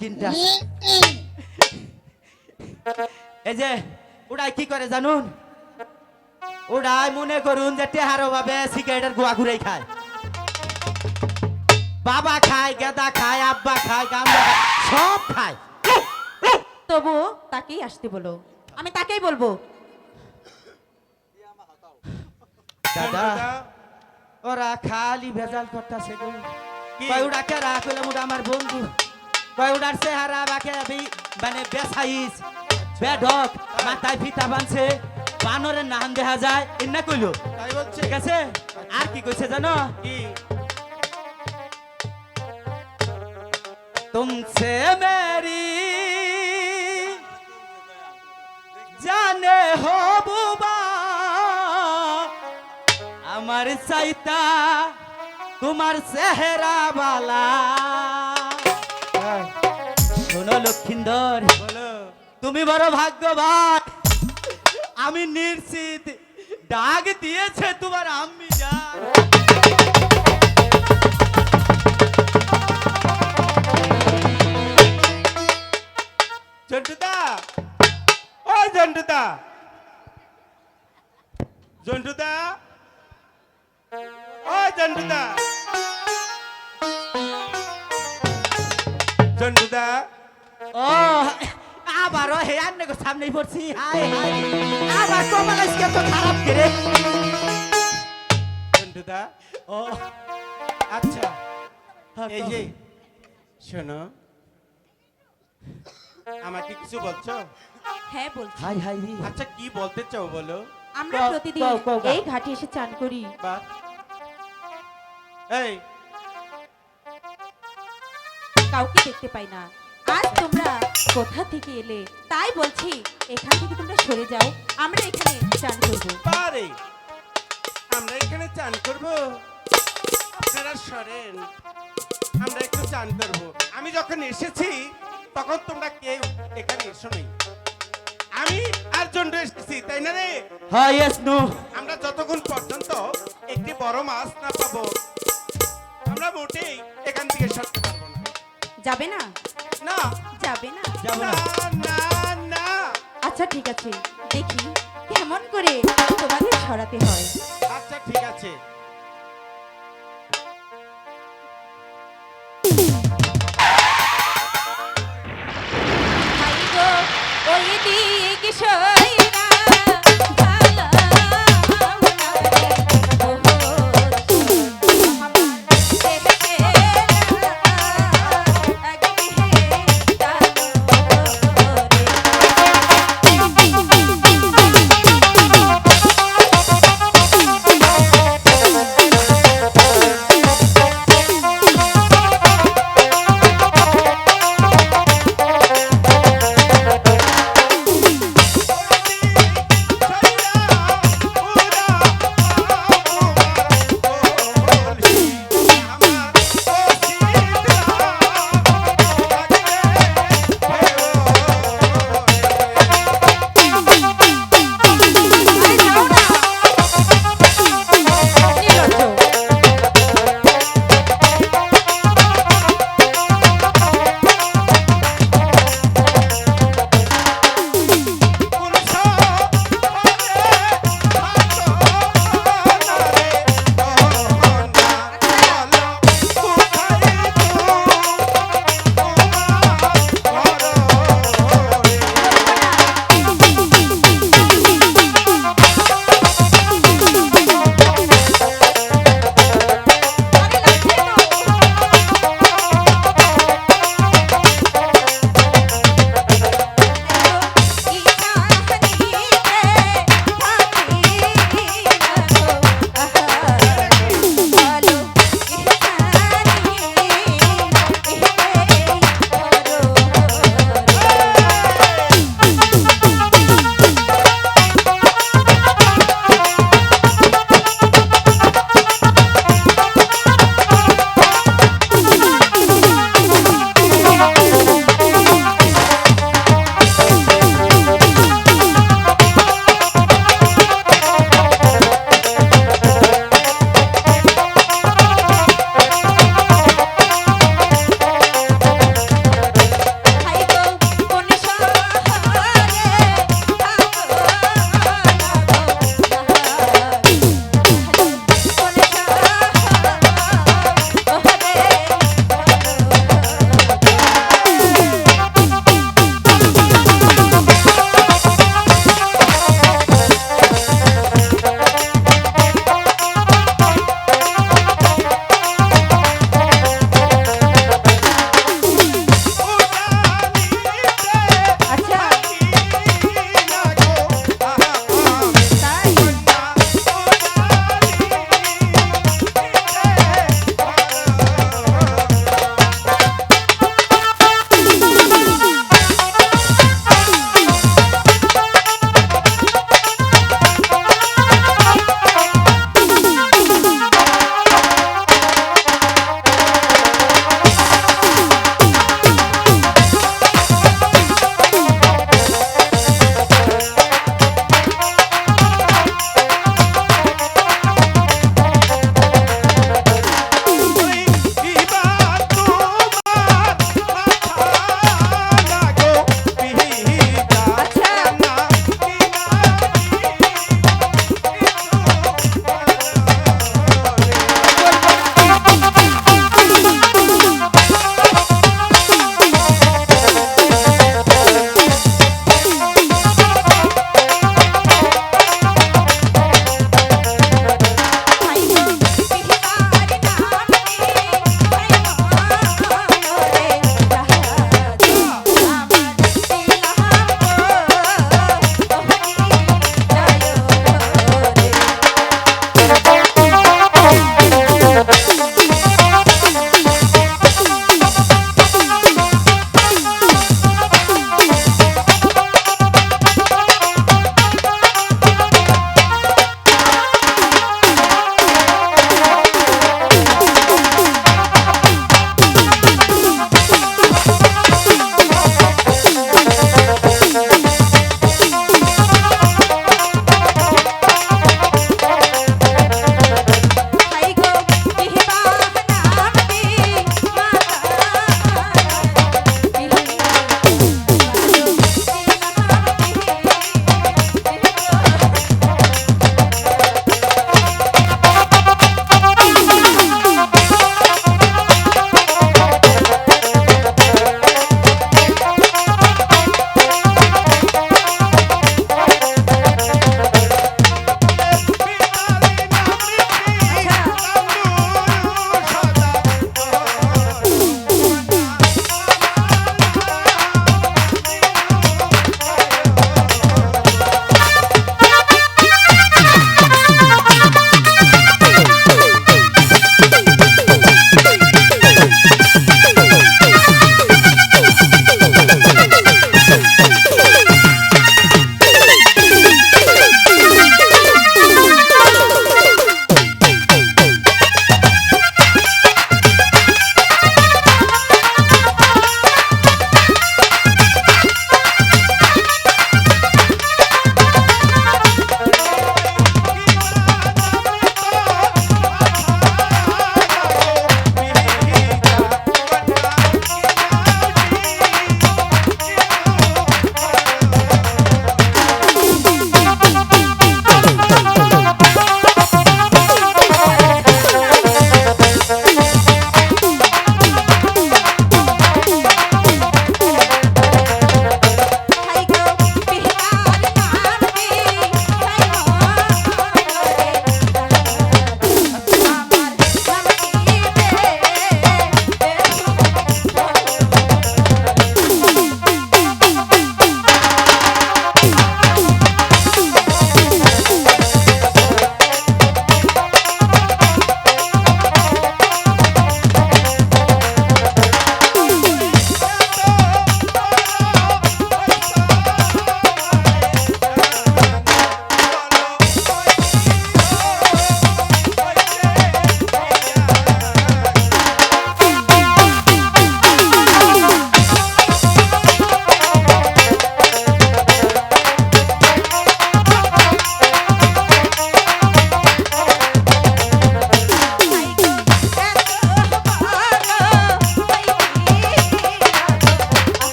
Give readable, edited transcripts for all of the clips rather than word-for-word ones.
স্কিনটা এই যে ওটাই কি করে জানুন ওটাই মনে করুন যে টেহারো ভাবে সিগারেটের গোয়া ঘুরে খায় বাবা খায় গেদা খায় আব্বা খায় গামদা খায় সব খায় তবু তাকেই আসতে বলো আমি তাকেই বলবো দাদা ওরা খালি ভেজাল করতেছে গো কয় ওটা কে রাখলাম ওটা আমার বন্ধু কয় ওটার চেহারা বাকে মানে বেসাইজ বেঢক মাথায় ফিতা বানছে বানরের নাম দেখা যায় এন্না কইলো তাই বলছে ঠিক আছে আর কি কইছে জানো কি तुमसे मेरी जाने हो बुबा আমার চাইতা তোমার চেহারা বালা শোনো লক্ষিন্দর বলো তুমি বড় ভাগ্যবান আমি নিশ্চিত ডাক দিয়েছে তোমার আম্মি জান জন্টুদা ও জন্টুদা জন্টুদা ও জন্টুদা জন্টুদা ও আবারও হে আন্নে গো সামনে পড়ছি হাই হাই আবার কমাল আজকে তো খারাপ করে জন্টুদা ও আচ্ছা এই এই যে শোনো আমাকে কিছু বলছো হ্যাঁ বলছি হাই হাই রে আচ্ছা কি বলতে চাও বলো আমরা কও, প্রতিদিন কও, কও, কও। এই ঘাটে এসে চান করি বা এই কাউকে দেখতে পাই না আজ তোমরা কোথা থেকে এলে তাই বলছি এখান থেকে তোমরা সরে যাও আমরা এখানে চান করব পারে আমরা এখানে চান করব আপনারা সরেন আমরা একটু চান করব আমি যখন এসেছি তখন তোমরা কেউ এখানে এসো নাই আমি আর জন্টু এসেছি তাই না রে হ্যাঁ ইয়েস নো আমরা যতক্ষণ পর্যন্ত একটি বড় মাছ না পাবো আমরা মোটেই এখান থেকে সরতে পারবো না যাবে না না যাবে না যাবো না না না না আচ্ছা ঠিক আছে দেখি কেমন করে তোমাদের সরাতে হয় আচ্ছা ঠিক আছে ভাই গো ওই দিক সইরা ভালো ওহো আমার ছেলেকে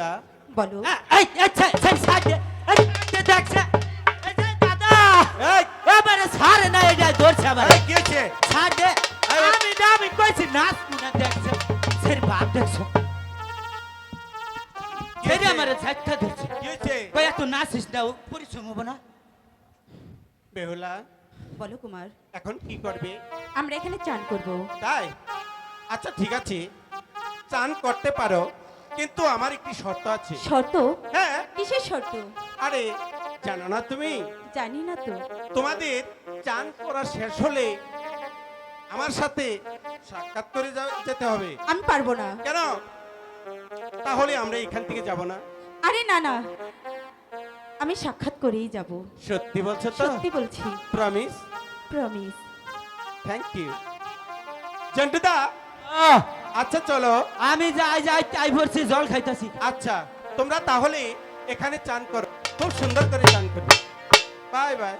বেহুলা বলো এই আচ্ছা সেই সাইডে এই যে দেখছে এই যে দাদা এই এবারে ছাড়ে না এটা ধরছে আবার এই, কি হয়েছে? ছাড়ে এই, আমি কইছি নাচ না দেখছে সের বাপ দেখছো কি সেরে হয়েছে? আমারে ঝাটকা ধরছে কি হয়েছে? কই এত নাচিস না পরিশ্রম হবো না বেহুলা বলো কুমার এখন কি করবে? আমরা এখানে চান করব তাই আচ্ছা ঠিক আছে, চান করতে পারো, কিন্তু আমার একটি শর্ত আছে। শর্ত হ্যাঁ, কিসের শর্ত আরে জানো না তুমি, জানি না তো তোমাদের চান করা শেষ হলে আমার সাথে সাক্ষাৎ করে যেতে হবে। আমি পারবো না কেন? তাহলে আমরা এখান থেকে যাব না। আরে না না আমি সাক্ষাৎ করেই যাব সত্যি বলছো তো? সত্যি বলছি প্রমিস? প্রমিস থ্যাংক ইউ জন্টুদা। আচ্ছা চলো, আমি যাই যাই তাই ভরছি জল খাইতাছি আচ্ছা তোমরা তাহলে এখানে চান করো, খুব সুন্দর করে চান করবে। Bye bye.